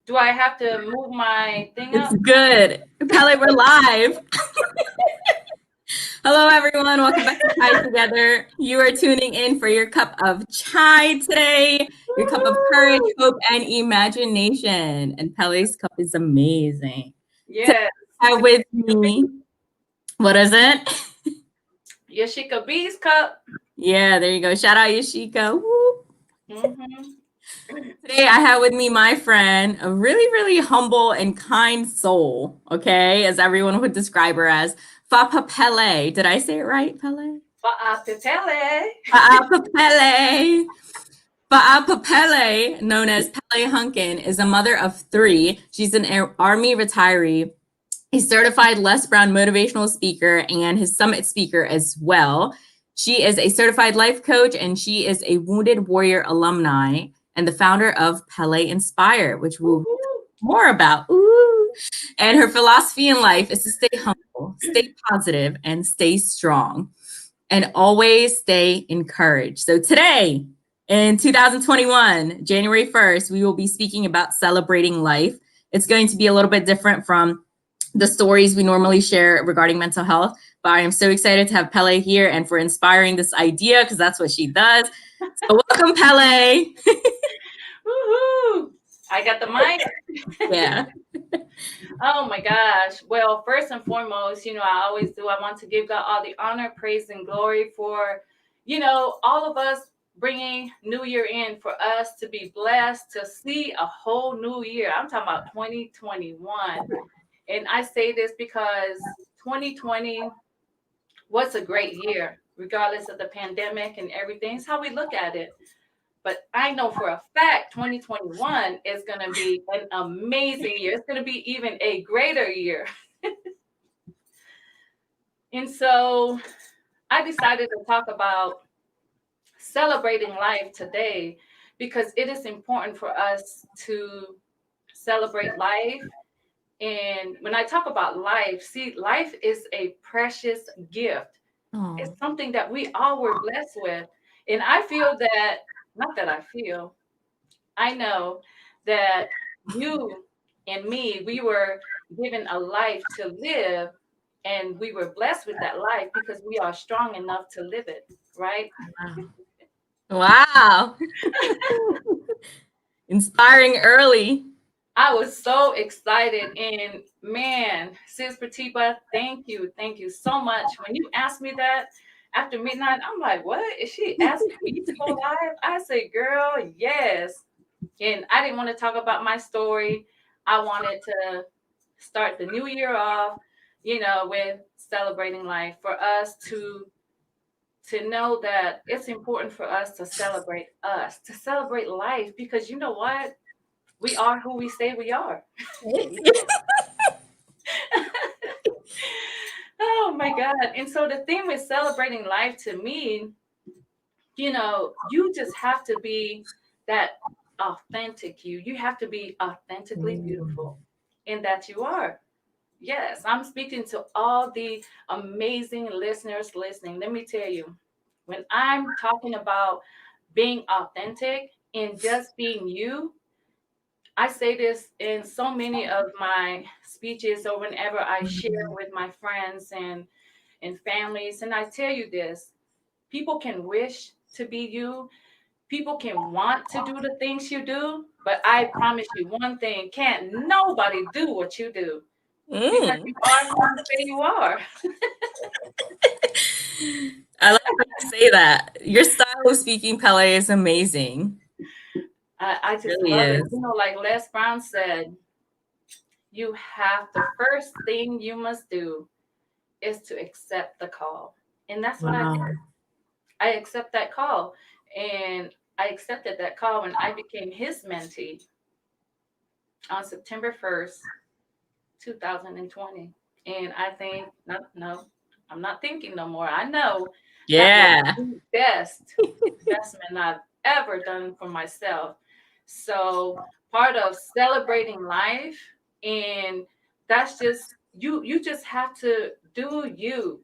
Do I have to move my thing It's up? good. Pele, we're live. Hello, everyone. Welcome back to Chai Together. You are tuning in for your cup of chai today, your cup of courage, Woo-hoo! hope, and imagination. And Pele's cup is amazing. Today, Yes. I have with me, what is it? Yashika B's cup. Yeah, there you go. Shout out Yashika. Woo. Mm-hmm. Today, I have with me my friend, a really, really humble and kind soul, okay, as everyone would describe her as. Faapepele. Did I say it right, Pele? Faapepele. Faapepele. Faapepele, known as Pele Hunkin, is a mother of three. She's an Army retiree, a certified Les Brown motivational speaker, and his summit speaker as well. She is a certified life coach, and she is a Wounded Warrior alumni and the founder of Pele Inspire, which we'll talk Woo-hoo! more about. Ooh. And her philosophy in life is to stay humble, stay positive, and stay strong, and always stay encouraged. So today, in 2021, January 1st, we will be speaking about celebrating life. It's going to be a little bit different from the stories we normally share regarding mental health. But I am so excited to have Pele here and for inspiring this idea because that's what she does. So welcome, Pele. Woo-hoo! I got the mic. Yeah. Oh my gosh. Well, first and foremost, I always do. I want to give God all the honor, praise, and glory for, all of us bringing New Year in for us to be blessed to see a whole new year. I'm talking about 2021. And I say this because 2020 was a great year, regardless of the pandemic and everything. It's how we look at it. But I know for a fact 2021 is going to be an amazing year. It's going to be even a greater year. And so I decided to talk about celebrating life today because it is important for us to celebrate life. And when I talk about life, see, life is a precious gift. It's Oh. something that we all were blessed with. And I feel that, not that I feel, I know that you and me, we were given a life to live, and we were blessed with that life because we are strong enough to live it, right? Wow. Inspiring early. I was so excited. And man, Sis Pratipa, thank you. Thank you so much. When you asked me that after midnight, I'm like, what? Is she asking me to go live? I said, girl, yes. And I didn't want to talk about my story. I wanted to start the new year off, with celebrating life for us to know that it's important for us, to celebrate life, because you know what? We are who we say we are. Oh my God. And so the thing with celebrating life to me, you just have to be that authentic you. You have to be authentically beautiful in that you are. Yes, I'm speaking to all the amazing listeners listening. Let me tell you, when I'm talking about being authentic and just being you, I say this in so many of my speeches or whenever I share with my friends and families. And I tell you this, people can wish to be you. People can want to do the things you do, but I promise you one thing, can't nobody do what you do because Mm. you are who you say you are. I like how you say that. Your style of speaking, Pele, is amazing. I It just really love it. is. Like Les Brown said, the first thing you must do is to accept the call. And that's what I did. Wow. I accept that call. And I accepted that call when I became his mentee on September 1st, 2020. And I think, no, I'm not thinking no more. I know that was Yeah. the best investment I've ever done for myself. So part of celebrating life, and that's just you just have to do you.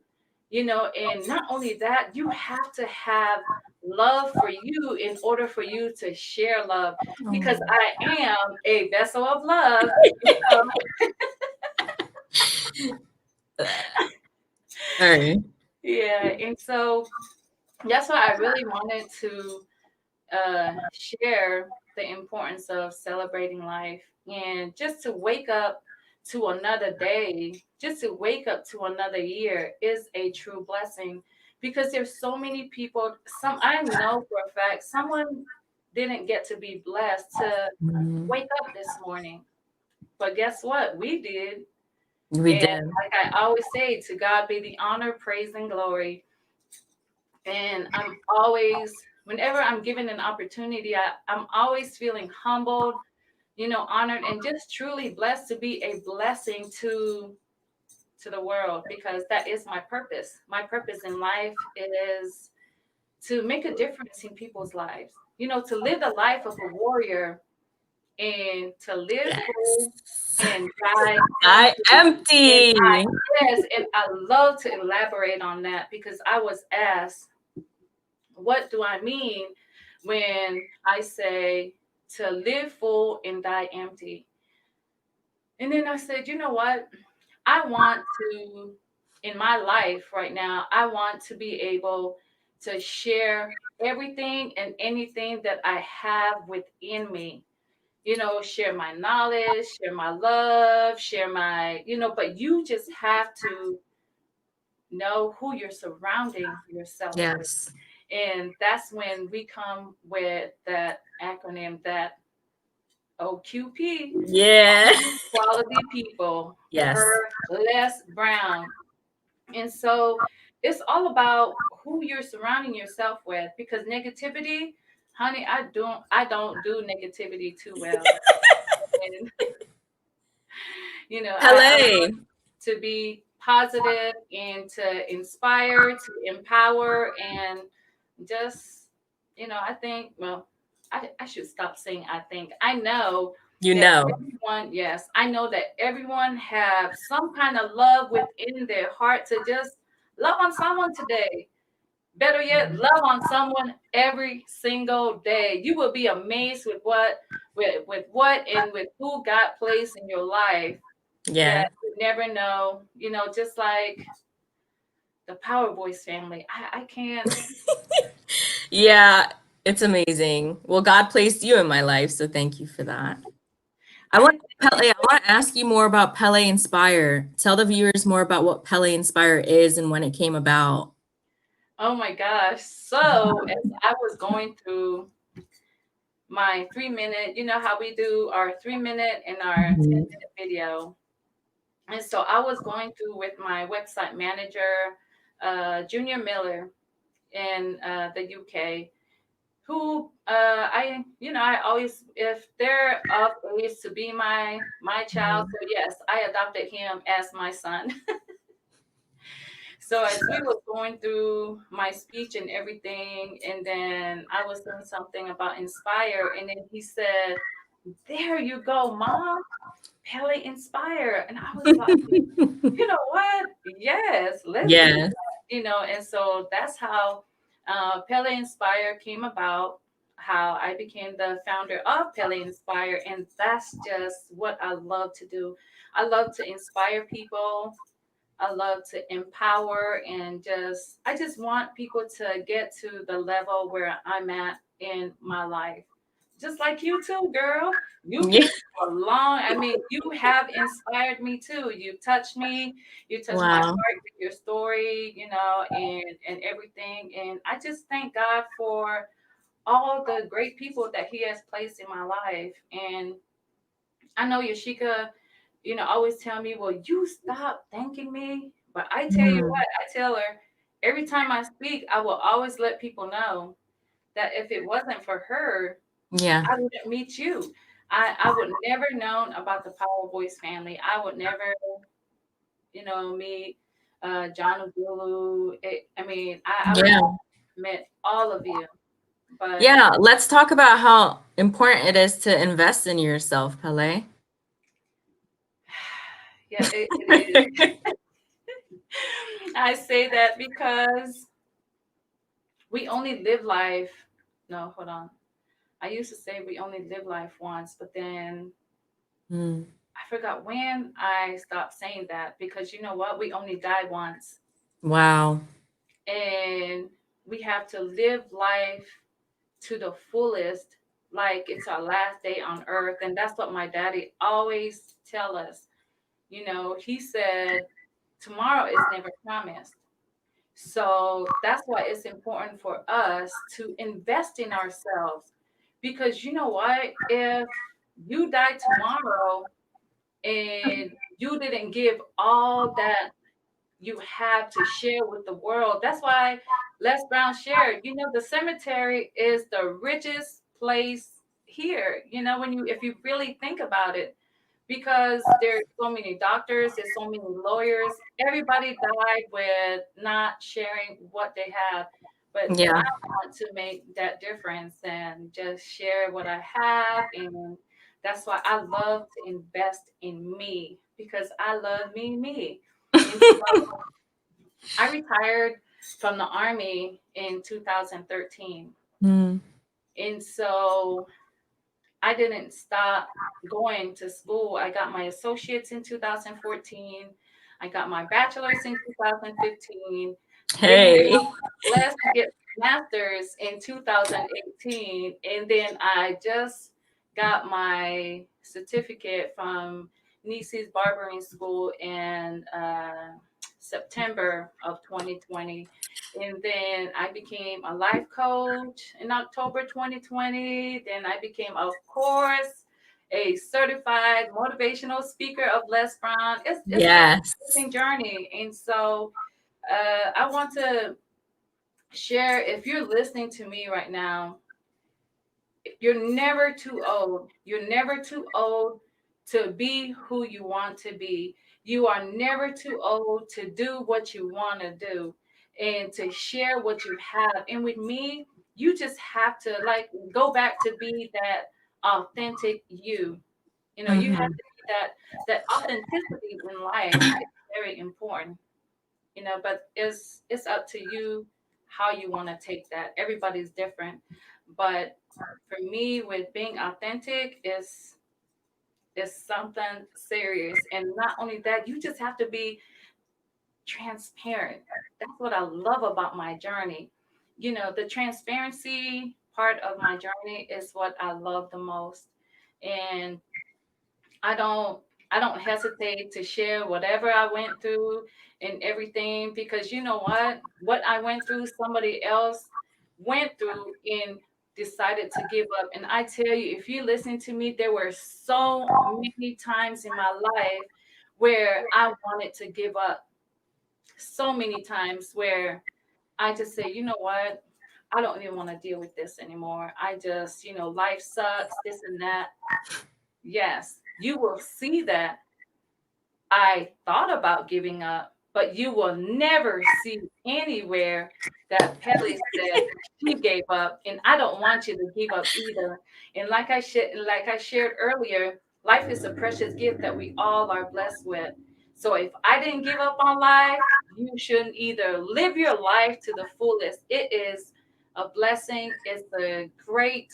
And not only that, you have to have love for you in order for you to share love, because Oh. I am a vessel of love. So, All right. yeah, and so that's why I really wanted to share the importance of celebrating life, and just to wake up to another day, just to wake up to another year is a true blessing, because there's so many people. I know for a fact someone didn't get to be blessed to Mhm. wake up this morning, but guess what? We did. We And did. like I always say, to God be the honor, praise, and glory. And I'm always, whenever I'm given an opportunity, I'm always feeling humbled, honored, and just truly blessed to be a blessing to the world, because that is my purpose. My purpose in life is to make a difference in people's lives. To live the life of a warrior, and to live full and die I empty. And empty. yes, and I love to elaborate on that, because I was asked, what do I mean when I say to live full and die empty? And then I said, you know what? I want to, in my life right now, I want to be able to share everything and anything that I have within me. Share my knowledge, share my love, share but you just have to know who you're surrounding yourself with. Yes. And that's when we come with that acronym, that OQP, Yeah. quality people, Yes. per less brown. And so it's all about who you're surrounding yourself with, because negativity, honey, I don't do negativity too well. And I Pele. want to be positive and to inspire, to empower, and just, I think, well, I should stop saying I think. I know You that know. everyone, yes, I know that everyone have some kind of love within their heart to just love on someone today. Better yet, love on someone every single day. You will be amazed with what and with who God placed in your life, Yeah. that you never know. Just like the Power Boys family. I can't. Yeah, it's amazing. Well, God placed you in my life, so thank you for that. I want Pele, I want to ask you more about Pele Inspire. Tell the viewers more about what Pele Inspire is and when it came about. Oh my gosh. So as I was going through my 3 minute, you know how we do our 3 minute and our 10-minute video. And so I was going through with my website manager, Junior Miller in the UK, who I always, if they're of age to be my child, so yes, I adopted him as my son. So as we were going through my speech and everything, and then I was saying something about inspire, and then he said, "There you go, Mom, Pele Inspire," and I was like, you know what? Yes, let's do Yes. that. And so that's how Pele Inspire came about, how I became the founder of Pele Inspire. And that's just what I love to do. I love to inspire people. I love to empower, and I just want people to get to the level where I'm at in my life. Just like you too, girl. You've Yeah. been for a long, I mean, you have inspired me too. You touched me, you touched my Wow. heart with your story, and everything. And I just thank God for all the great people that He has placed in my life. And I know Yashika, always tell me, well, you stop thanking me. But I tell you Mm. what, I tell her every time I speak, I will always let people know that if it wasn't for her, Yeah. I wouldn't meet you. I would never known about the Power Boys family. I would never, meet John Ogulu. I would Yeah. met all of you. But Yeah. Let's talk about how important it is to invest in yourself, Pele. yeah, it is. I say that because we only live life. No, hold on. I used to say we only live life once, but then Mm. I forgot when I stopped saying that because you know what? We only die once. Wow. And we have to live life to the fullest, like it's our last day on earth. And that's what my daddy always tell us. You know, he said, tomorrow is never promised. So that's why it's important for us to invest in ourselves. Because you know what? If you die tomorrow and you didn't give all that you have to share with the world, that's why Les Brown shared, you know, the cemetery is the richest place here. You know, when you, if you really think about it, because there's so many doctors, there's so many lawyers. Everybody died with not sharing what they have. But I Yeah. want to make that difference and just share what I have. And that's why I love to invest in me because I love me. And so I retired from the army in 2013. Mm. And so I didn't stop going to school. I got my associates in 2014. I got my bachelor's in 2015. Then I Hey. was blessed to get master's in 2018. And then I just got my certificate from Nieces Barbering School in September of 2020. And then I became a life coach in October 2020. Then I became, of course, a certified motivational speaker of Les Brown. It's been an Yes. amazing journey. And so I want to share, if you're listening to me right now, you're never too old. You're never too old to be who you want to be. You are never too old to do what you want to do and to share what you have. And with me, you just have to like go back to be that authentic you. You know, you have Hmm. to be that authenticity in life is very important. You know, but it's up to you how you want to take that. Everybody's different, but for me, with being authentic is something serious. And not only that, you just have to be transparent. That's what I love about my journey. You know, the transparency part of my journey is what I love the most. And I don't I don't hesitate to share whatever I went through and everything because you know what I went through somebody else went through and decided to give up. And I tell you, if you listen to me, there were so many times in my life where I wanted to give up. So many times where I just say, you know what, I don't even want to deal with this anymore. I just, you know, life sucks, this and that. Yes, you will see that I thought about giving up, but you will never see anywhere that Pele said she gave up, and I don't want you to give up either. And like I shared earlier, life is a precious gift that we all are blessed with. So if I didn't give up on life, you shouldn't either. Live your life to the fullest. It is a blessing. It's a great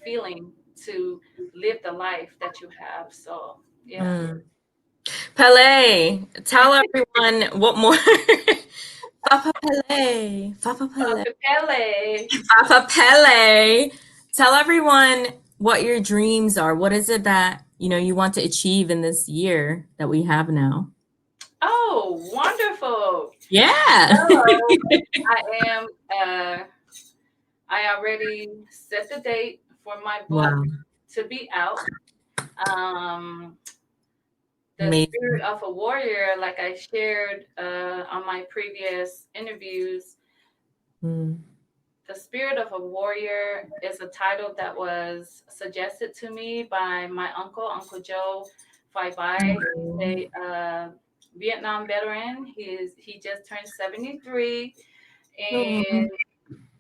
feeling to live the life that you have. So yeah. Mm. Pele, tell everyone what more. Faapepele. Faapepele. Pele. Faapepele. Tell everyone what your dreams are. What is it that, you want to achieve in this year that we have now? Oh, wonderful. Yeah. So I am I already set the date for my book Wow. to be out. Um the Spirit Amazing. of a Warrior, like I shared on my previous interviews, Mm. The Spirit of a Warrior is a title that was suggested to me by my uncle, Uncle Joe Phi. He's a Vietnam veteran. He just turned 73. Oh. And,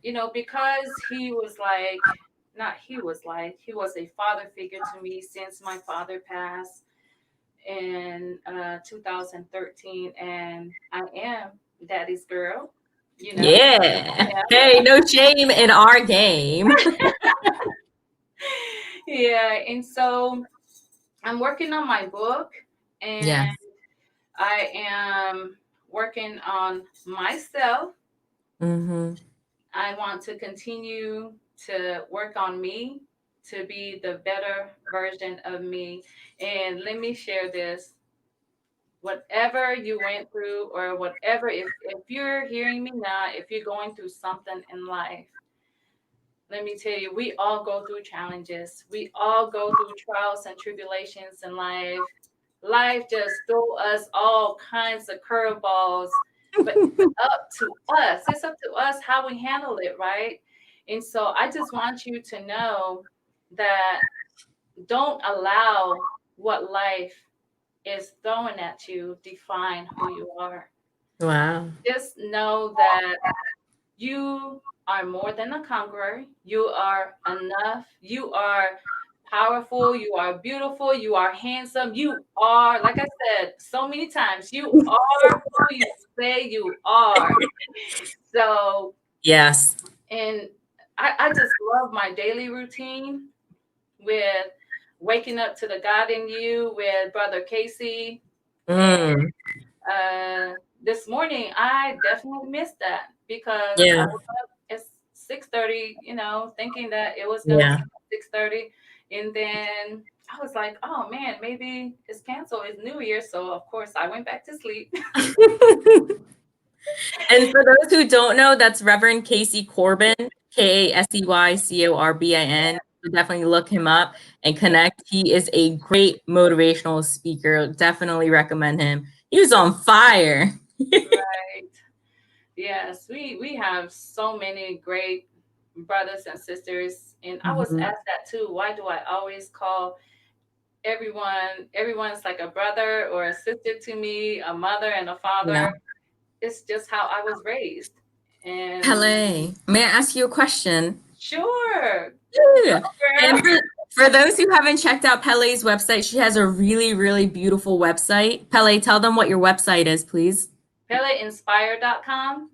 you know, because he was like, not he was like, he was a father figure to me since my father passed. in 2013, and I am daddy's girl, you know. Yeah. Yeah. Hey, no shame in our game. Yeah, and so I'm working on my book, and Yeah. I am working on myself. Mm-hmm. I want to continue to work on me to be the better version of me. And let me share this. Whatever you went through, or whatever, if you're hearing me now, if you're going through something in life, let me tell you, we all go through challenges. We all go through trials and tribulations in life. Life just throw us all kinds of curveballs, but it's up to us. It's up to us how we handle it, right? And so I just want you to know that don't allow what life is throwing at you define who you are. Wow. Just know that you are more than a conqueror. You are enough. You are powerful. You are beautiful. You are handsome. You are, like I said so many times, you are who you say you are. So, Yes. and I just love my daily routine with waking up to the God in you with Brother Casey. And Mm. this morning, I definitely missed that because I Yeah. woke up at 6:30, thinking that it was gonna Yeah. be 6:30, and then I was like, "Oh man, maybe it's canceled. It's New Year." So of course, I went back to sleep. And for those who don't know, that's Reverend Casey Corbin, Caseycorbin. Definitely look him up and connect. He is a great motivational speaker. Definitely recommend him. He was on fire. Right. Yes, we have so many great brothers and sisters, and I was Mhm. asked that too. Why do I always call everyone's like a brother or a sister to me, a mother and a Yeah. father? It's just how I was raised. And Pele, may I ask you a question? sure, Yeah. girl. And for those who haven't checked out Pele's website, she has a really, really beautiful website. Pele, tell them what your website is, please. PeleInspire.com.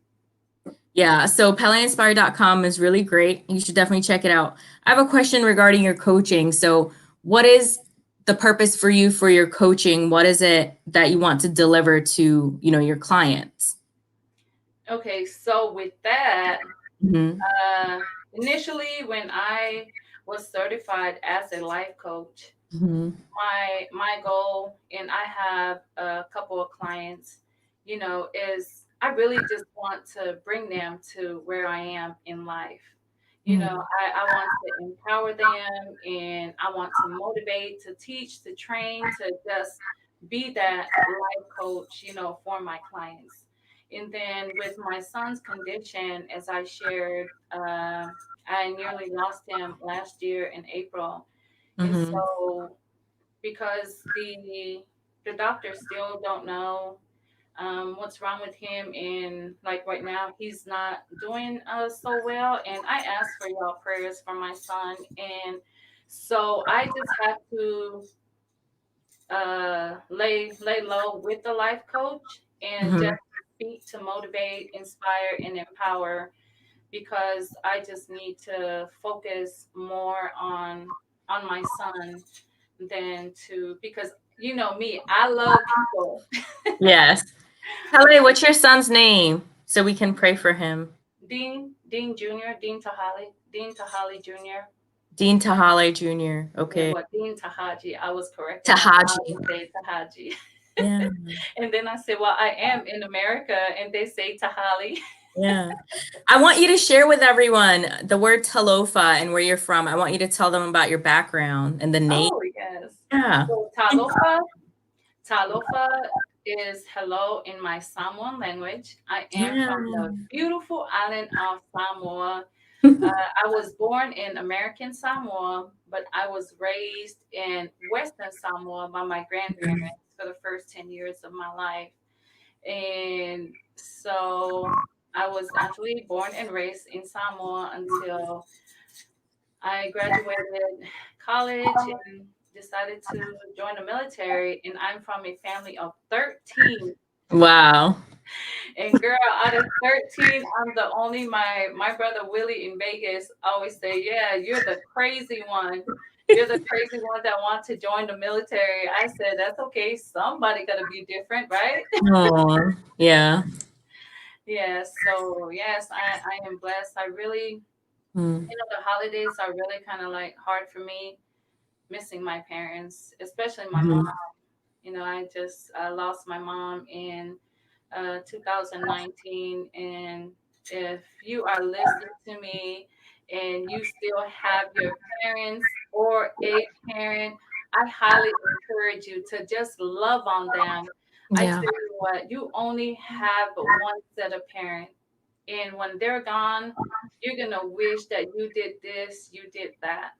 Yeah, so peleinspire.com is really great. You should definitely check it out. I have a question regarding your coaching. So, what is the purpose for you for your coaching? What is it that you want to deliver to, your clients? Okay, so with that, Mm-hmm. uh, initially when I was certified as a life coach, Mm-hmm. my goal, and I have a couple of clients, is I really just want to bring them to where I am in life. I want to empower them, and I want to motivate, to teach, to train, to just be that life coach, for my clients. And then with my son's condition, as I shared, I nearly lost him last year in April. And Mm-hmm. so because the doctors still don't know what's wrong with him, and like right now he's not doing so well, and I asked for y'all prayers for my son, and so I just have to lay low with the life coach and Mm-hmm. just speak to motivate, inspire, and empower, because I just need to focus more on my son than to, because me, I love people. Yes. Pele, what's your son's name so we can pray for him? Dean Jr., Dean Tahali Jr. Dean Tahale Jr. Yeah, Okay. well, Dean Tahaji. I was correcting on how Tahaji. to say Tahaji. Yeah. And then I said, well, I am in America and they say Tahali. Yeah. I want you to share with everyone the word talofa and where you're from. I want you to tell them about your background and the name. Oh, yes. Yeah. So Talofa is hello in my Samoan language. I am Yeah. from the beautiful island of Samoa. I was born in American Samoa, but I was raised in Western Samoa by my grandparents for the first 10 years of my life. And so I was actually born and raised in Samoa until I graduated college in decided to join the military, and I'm from a family of 13. Wow. And girl, out of 13, I'm the only my brother Willie in Vegas always say, "Yeah, you're the crazy one. You're the crazy one that wants to join the military." I said, "That's okay. Somebody got to be different, right?" Oh, yeah. Yes. So yes, I am blessed. I really, Mm, the holidays are really kind of like hard for me, missing my parents, especially my mom. mhm, I just lost my mom in 2019. And if you are listening to me and you still have your parents or a parent, I highly encourage you to just love on them. I yeah. tell you what, you only have one set of parents. And when they're gone, you're going to wish that you did this, you did that.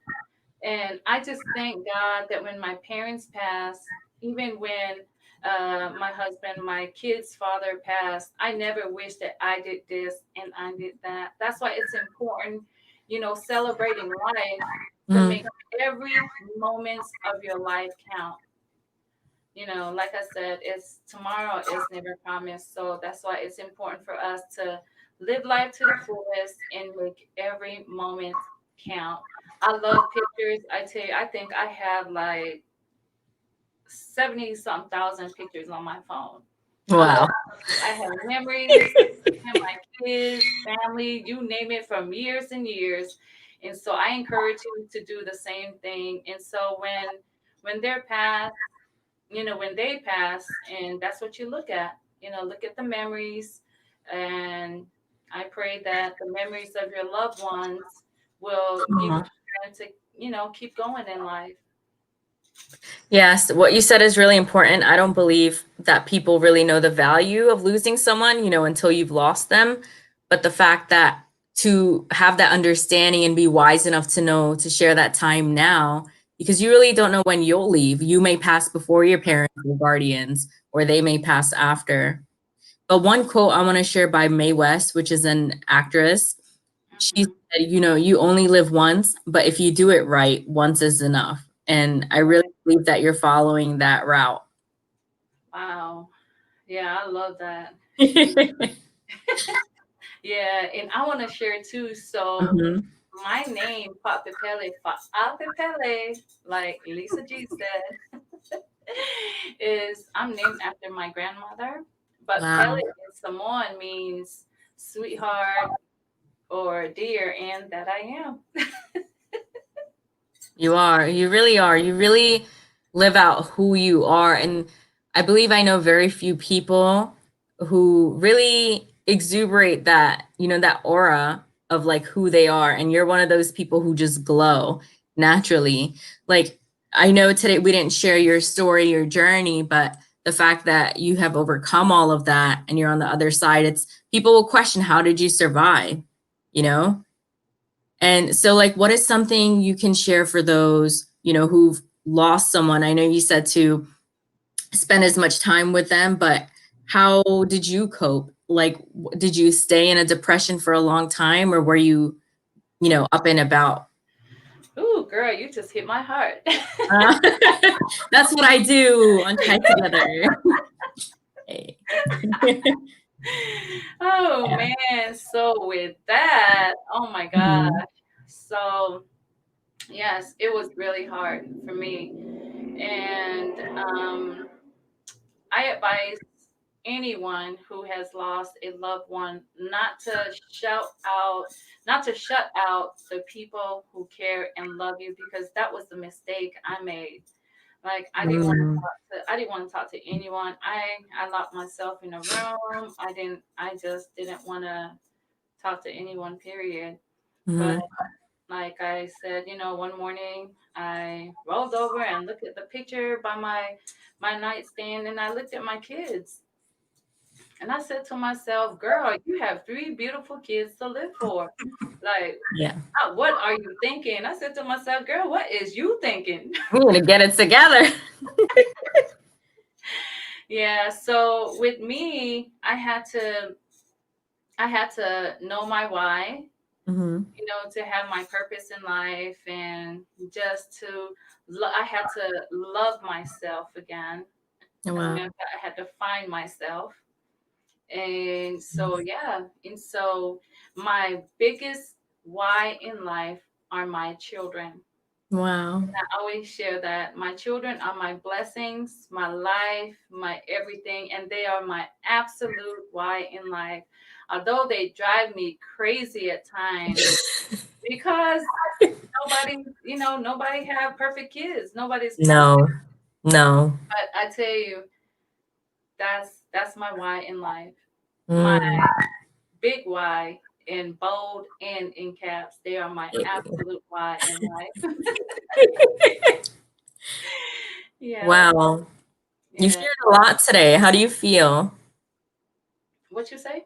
And I just thank God that when my parents passed, even when my husband, my kid's father passed, I never wished that I did this and I did that. That's why it's important, celebrating life to Mm, make every moment of your life count. Like I said, it's tomorrow is never promised. So that's why it's important for us to live life to the fullest and make every moment count. I love pictures. I tell you, I think I have like 70 some thousand pictures on my phone. I love wow. pictures. I have memories and my kids, family, you name it, from years and years. And so I encourage you to do the same thing. And so when they're past, when they pass, and that's what you look at, look at the memories. And I pray that the memories of your loved ones will give you Aw. strength to, keep going in life. Yes, what you said is really important. I don't believe that people really know the value of losing someone, until you've lost them. But the fact that to have that understanding and be wise enough to know to share that time now, because you really don't know when you'll leave. You may pass before your parents or guardians, or they may pass after. But one quote I want to share by Mae West, which is an actress, she Hmm. said, you only live once, but if you do it right, once is enough. And I really believe that you're following that route. Wow. Yeah, I love that. Yeah, and I want to share too. So Mhm. my name, Faapepele, Faapepele, like Lisa G said, is I'm named after my grandmother. But Pele Wow. in Samoan means sweetheart or dear, and that I am. You are. You really are. You really live out who you are. And I believe I know very few people who really exuberate that, that aura of like who they are. And you're one of those people who just glow naturally. Like, I know today we didn't share your story, your journey, but the fact that you have overcome all of that and you're on the other side, it's people will question, how did you survive? You know? And so, like, what is something you can share for those, who've lost someone? I know you said to spend as much time with them, but how did you cope? Like, did you stay in a depression for a long time, or were you, up and about? Ooh, girl, you just hit my heart. Uh, that's what I do on Chai Together. Hey. Oh Yeah. man, so with that, oh my God. Mhm. So yes, it was really hard for me. And I advise anyone who has lost a loved one not to not to shut out the people who care and love you, because that was the mistake I made. Like Mm. I didn't want to talk to anyone. I locked myself in a room. I just didn't want to talk to anyone, period. But Mhm. like I said, one morning I rolled over and looked at the picture by my nightstand, and I looked at my kids, and I said to myself, "Girl, you have three beautiful kids to live for. Like, Yeah. what are you thinking?" I said to myself, "Girl, what is you thinking?" We're gonna get it together. Yeah. So with me, I had to know my why. Mhm. to have my purpose in life, and just I had to love myself again. As a Wow. matter of fact, I had to find myself. And so, yeah. And so, my biggest why in life are my children. Wow. I always share that my children are my blessings, my life, my everything, and they are my absolute why in life. Although they drive me crazy at times, because nobody have perfect kids. Nobody's perfect. No. No. But I tell you, that's my why in life. My Mm. big why in bold and in caps. They are my absolute why in life. Yeah. Wow. You Yeah. shared a lot today. How do you feel? What you say?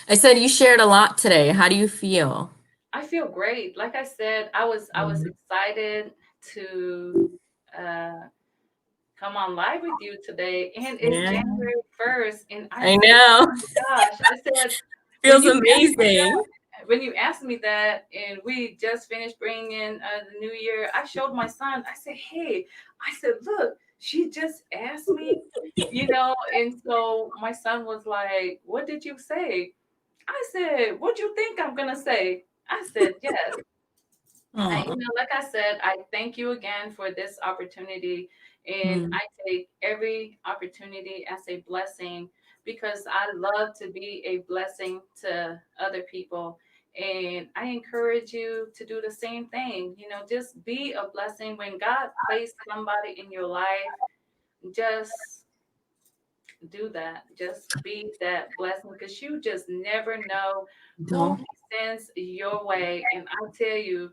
I said you shared a lot today. How do you feel? I feel great. Like I said, I was Mm. excited to uh come on live with you today. And it's Yeah. January 1st. And I I said, know. gosh, I said, when Feels you amazing. asked me that, and we just finished bringing in the new year, I showed my son. I said, hey, I said, look, she just asked me, and so my son was like, what did you say? I said, what do you think I'm gonna say? I said, yes. Aw. Like I said, I thank you again for this opportunity, and Mm. I take every opportunity as a blessing, because I love to be a blessing to other people. And I encourage you to do the same thing. Just be a blessing when God placed somebody in your life. Just do that. Just be that blessing, because you just never know who Don't. He sends your way. And I tell you,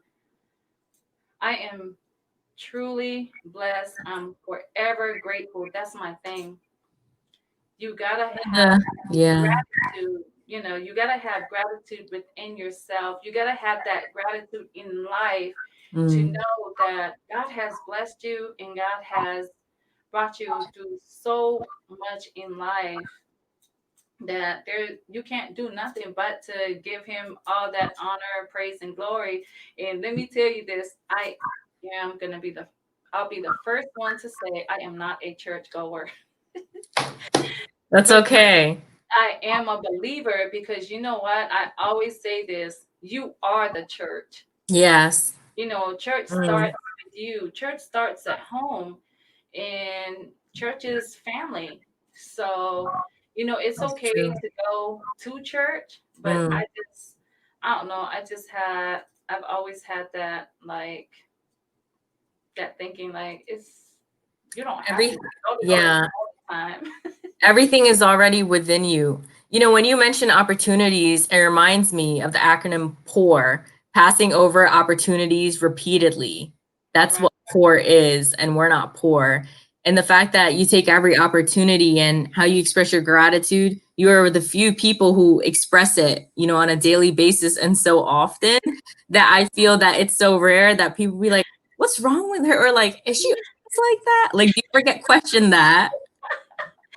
I am truly blessed. I'm forever grateful. That's my thing. You gotta have Yeah. gratitude. You gotta have gratitude within yourself. You gotta have that gratitude in life, to Mm. know that God has blessed you and God has brought you through so much in life, that you can't do nothing but to give Him all that honor, praise, and glory. And let me tell you this, am gonna be the I'll be the first one to say I am not a church goer. That's But okay. I am a believer, because you know what? I always say this, you are the church. Yes. Church Mm. starts with you. Church starts at home, and church is family. So, it's That's okay true. to go to church, but Mm. I don't know, I've always had that, like, that thinking, like, you don't have to Every go to church yeah. all the time. Everything is already within you. When you mention opportunities, it reminds me of the acronym POUR, passing over opportunities repeatedly. That's Right. what POUR is, and we're not poor. And the fact that you take every opportunity and how you express your gratitude, you are the few people who express it, on a daily basis and so often, that I feel that it's so rare that people be like, what's wrong with her? Or like, is she always like that? Like, do you ever get questioned that?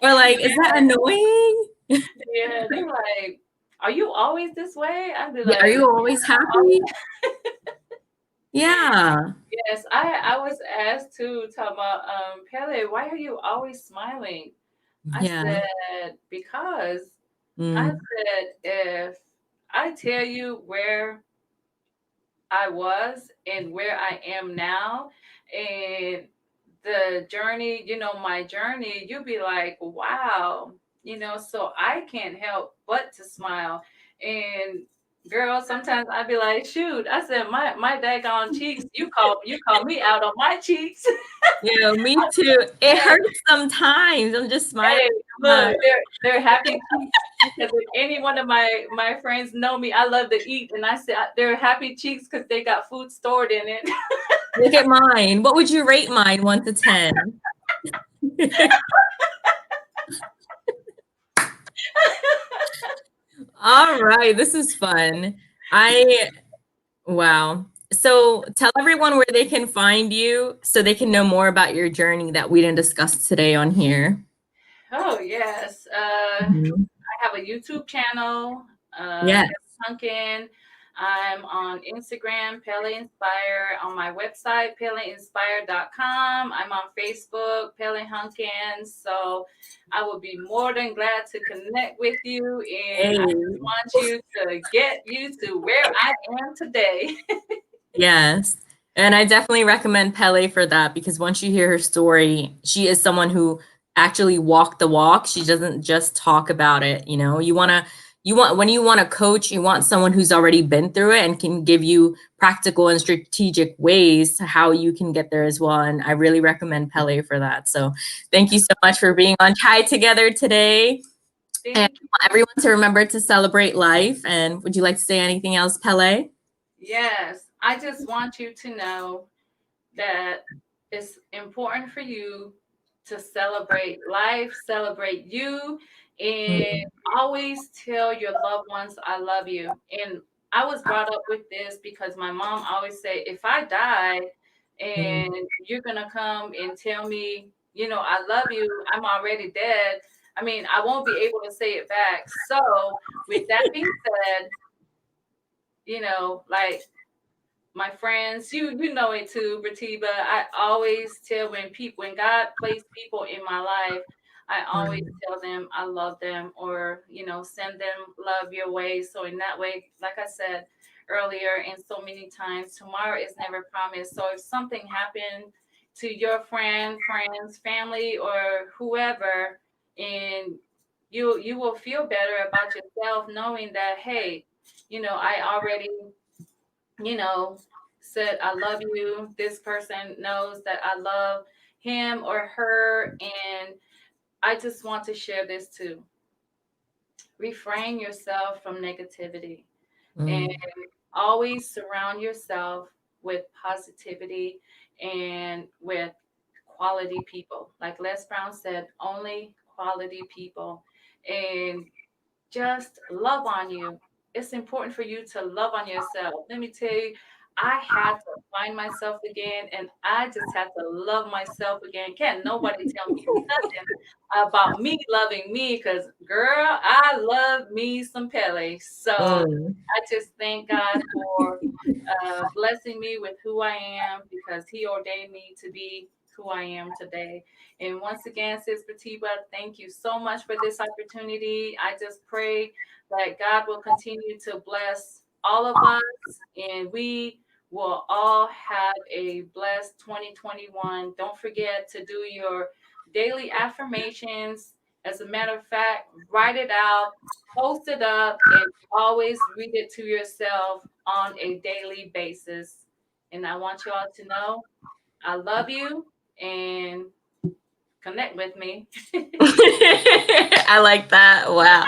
Or like, is that annoying? Yeah, they're like, "Are you always this way?" I'd be Yeah, are like, you always happy? Yeah. "Yes." I was asked to talk about, Pele, why are you always smiling? I Yeah. said, because I Mm. said, if I tell you where I was and where I am now, and the journey, my journey, you'd be like, wow, so I can't help but to smile. And girl, sometimes I'd be like, shoot, I said, my daggone cheeks, you call me out on my cheeks. Yeah, me too. It hurts sometimes. I'm just smiling Hey, so look, much. they're happy cheeks, because if any one of my friends know me, I love to eat, and I said they're happy cheeks because they got food stored in it. Look at mine. What would you rate mine 1 to 10? All right, this is fun. I wow. So tell everyone where they can find you so they can know more about your journey that we didn't discuss today on here. Oh yes, Mhm. I have a YouTube channel, Yeah. Hunkin. I'm on Instagram, Pele Inspire, on my website, peleinspire.com. I'm on Facebook, Pele Hunkin. So I will be more than glad to connect with you. And I Hey. just want you to get you to where I am today. Yes. And I definitely recommend Pele for that because once you hear her story, she is someone who actually walked the walk. She doesn't just talk about it. When you want a coach, you want someone who's already been through it and can give you practical and strategic ways to how you can get there as well. And I really recommend Pele for that. So thank you so much for being on Chai Together today. And Thank you. I want everyone to remember to celebrate life. And would you like to say anything else, Pele? Yes, I just want you to know that it's important for you to celebrate life, celebrate you, and Mm, always tell your loved ones, I love you. And I was brought up with this because my mom always said, if I die mm, and you're going to come and tell me, I love you, I'm already dead. I mean, I won't be able to say it back. So, with that being said, like my friends, you know it too, Bratiba. I always tell when God placed people in my life, I always mm, tell them I love them, or send them love your way. So in that way, like I said earlier, and so many times, tomorrow is never promised. So if something happened to your friends, family, or whoever, and you will feel better about yourself knowing that, hey, I already you know, said, I love you. This person knows that I love him or her. And I just want to share this too. Refrain yourself from negativity and mm, always surround yourself with positivity and with quality people. Like Les Brown said, only quality people. And just love on you. It's important for you to love on yourself. Let me tell you, I had to find myself again and I just had to love myself again. Can't nobody tell me nothing about me loving me because, girl, I love me some Pele. So mm. I just thank God for blessing me with who I am because He ordained me to be who I am today. And once again, Sister Tiba, thank you so much for this opportunity. I just pray that God will continue to bless all of us and we will all have a blessed 2021. Don't forget to do your daily affirmations. As a matter of fact, write it out, post it up, and always read it to yourself on a daily basis. And I want you all to know I love you and connect with me. I like that. Wow.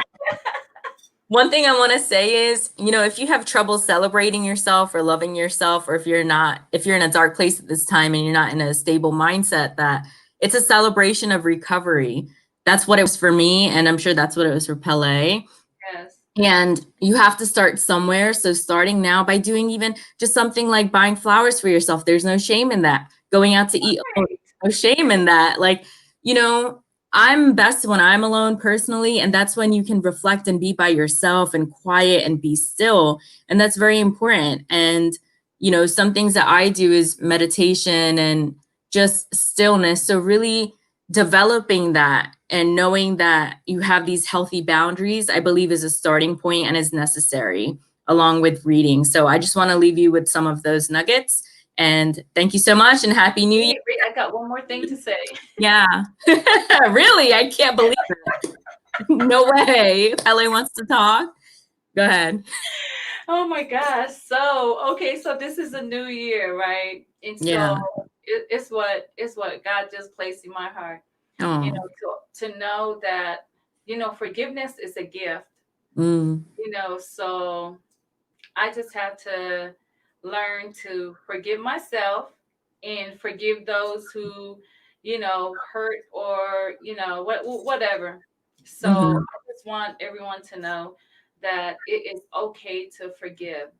One thing I want to say is, if you have trouble celebrating yourself or loving yourself, or if you're in a dark place at this time and you're not in a stable mindset, that it's a celebration of recovery. That's what it was for me. And I'm sure that's what it was for Pele. Yes. And you have to start somewhere. So starting now by doing even just something like buying flowers for yourself, there's no shame in that. Going out to eat alone, Right. no shame in that. Like, you know, I'm best when I'm alone personally. And that's when you can reflect and be by yourself and quiet and be still. And that's very important. And, some things that I do is meditation and just stillness. So really developing that and knowing that you have these healthy boundaries, I believe is a starting point and is necessary along with reading. So I just want to leave you with some of those nuggets. And thank you so much and Happy New Year. Wait, I got one more thing to say. Yeah. Really? I can't believe it. No way. Pele wants to talk. Go ahead. Oh my gosh. So, okay, so this is a new year, right? And so Yeah. it's what God just placed in my heart. Oh. To know that, forgiveness is a gift, Mm. so I just have to learn to forgive myself and forgive those who, hurt or, whatever. So Hmm. I just want everyone to know that it is okay to forgive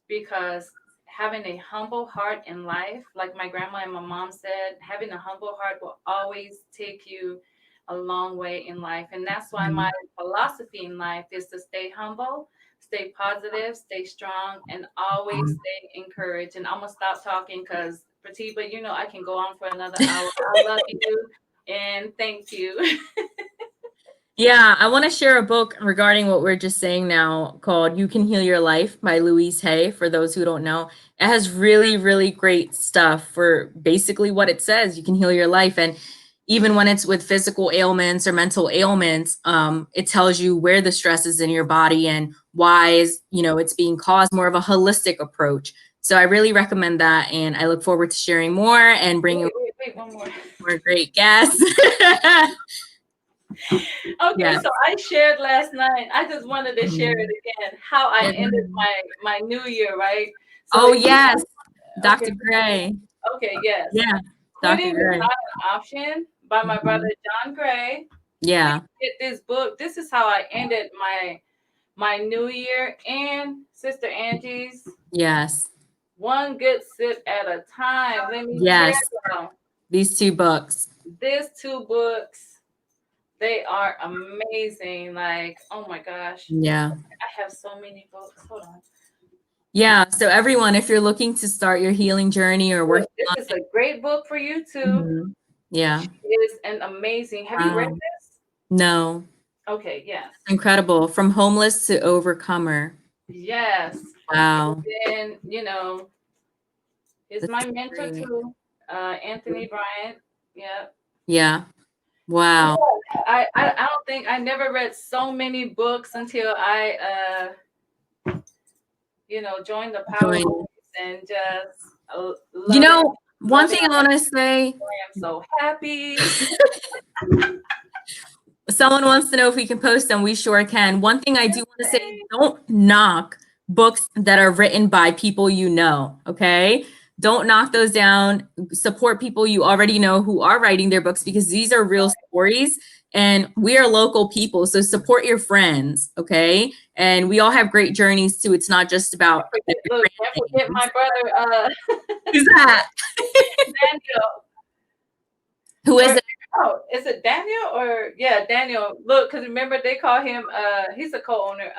because having a humble heart in life, like my grandma and my mom said, having a humble heart will always take you a long way in life. And that's why my philosophy in life is to stay humble, stay positive, stay strong, and always stay encouraged. And I'm gonna stop talking because Pratiba, you know I can go on for another hour. I love you and thank you. Yeah, I want to share a book regarding what we're just saying now called You Can Heal Your Life by Louise Hay. For those who don't know, it has really, really great stuff for basically what it says. You can heal your life. And even when it's with physical ailments or mental ailments, it tells you where the stress is in your body and why it's being caused, more of a holistic approach. So I really recommend that. And I look forward to sharing more and bringing Wait, one more. more great guests. Okay, Yes. so I shared last night. I just wanted to share Mhm. it again. How I ended Mhm. my new year, right? So Oh, if you yes. okay, Dr. Gray. okay, yes. Yeah. Dr. Quitting is Gray. not an option by my brother Mhm. John Gray. Please Yeah. get this book. This is how I ended my new year. And Sister Angie's Yes. One Good Sip at a Time. Let me tell Yes. you, These two books. these two books, they are amazing. Like, oh my gosh. Yeah. I have so many books. Hold on. Yeah. So everyone, if you're looking to start your healing journey or Look, working this on is a great book for you it. too. Yeah. She is an amazing. Have you read Wow. this? No. Okay, yes. Incredible. From homeless to overcomer. Yes. And Wow. then, he's This my is mentor great. too. Anthony Bryant. Yeah. Yeah. Yeah. Wow. I don't think I never read so many books until I joined the Power Join. Boys and just You love it. know, one Love it. thing I want to say, I am so happy. someone wants to know if we can post them. We sure can. One thing I do want to say, Yay. don't knock books that are written by people you know, okay? Don't knock those down. Support people you already know who are writing their books because these are real stories and we are local people. So support your friends, okay? And we all have great journeys too. It's not just about Look, can't forget my brother, who's that? Daniel. Who is Or it? oh, is it Daniel or yeah, Daniel? Look, because remember they call him he's a co-owner,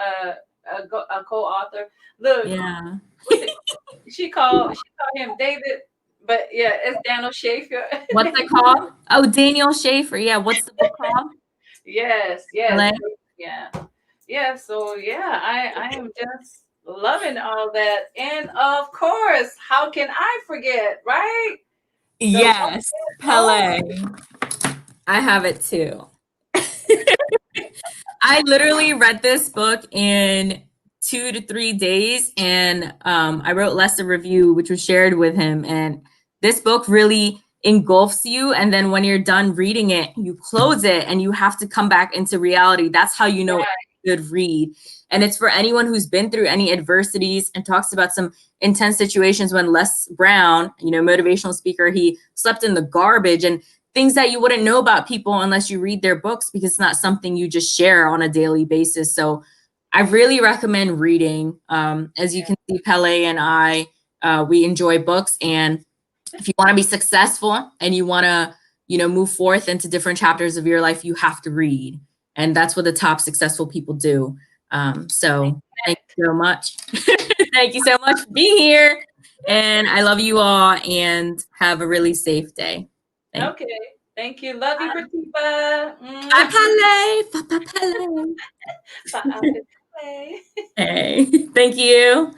a co-author. Look, Yeah. what's it? She called him David, but yeah, it's Daniel Schaefer. What's it called? Oh, Daniel Schaefer. Yeah. What's the book called? Yes, LA? yeah, yeah. So yeah, I am just loving all that, and of course, how can I forget, right? The one Yes, oh Pele. I have it too. I literally read this book in 2 to 3 days, and I wrote less a review, which was shared with him. And this book really engulfs you. And then when you're done reading it, you close it, and you have to come back into reality. That's how you know it's a good read. And it's for anyone who's been through any adversities and talks about some intense situations. When Les Brown, motivational speaker, he slept in the garbage and things that you wouldn't know about people unless you read their books because it's not something you just share on a daily basis. So I really recommend reading. As you can see, Pele and I, we enjoy books. And if you want to be successful and you want to, move forth into different chapters of your life, you have to read. And that's what the top successful people do. So thank you so much. Thank you so much for being here. And I love you all and have a really safe day. Thank okay. Thank you. Love you, Pratiba. Faapepele. Faapepele. Faapepele. Hey, thank you.